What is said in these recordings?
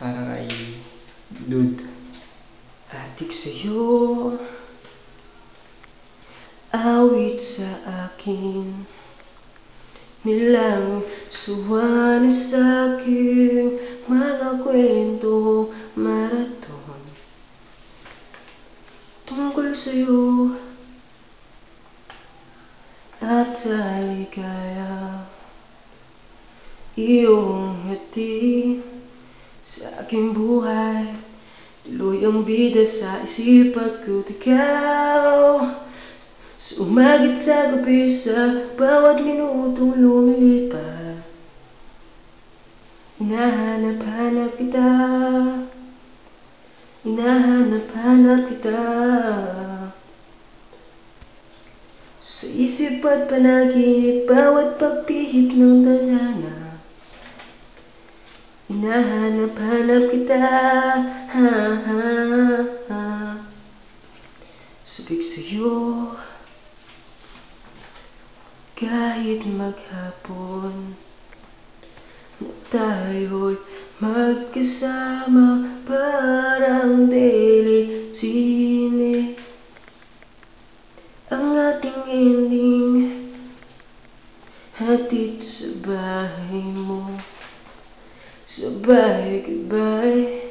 para kay Lud. Atik sa'yo, awit sa akin, nilang suwan sa aking mga kwento maraton tungkol sa'yo at sa ligaya. Iyong hatid sa aking buhay, tuloy ang bida sa isipan ko't ikaw. Sumagit sa gabi sa bawat minutong lumilipas. Hinahanap-hanap kita, hinahanap-hanap kita. Sa isip at panaginip, bawat pagpihit ng tadhana. Hinahanap-hanap kita, ha, ha, ha. Sabik sa'yo, kahit maghapon na tayo'y magkasama, parang telesine ang ating ending. Hatid sa bahay mo, sabay goodbye,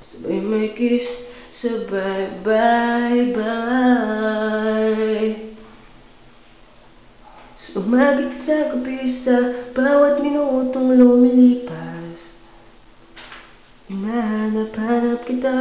sabay may kiss, sabay bye-bye. Sumagit sa gabi sa bawat minutong lumilipas. Hinahanap-hanap kita.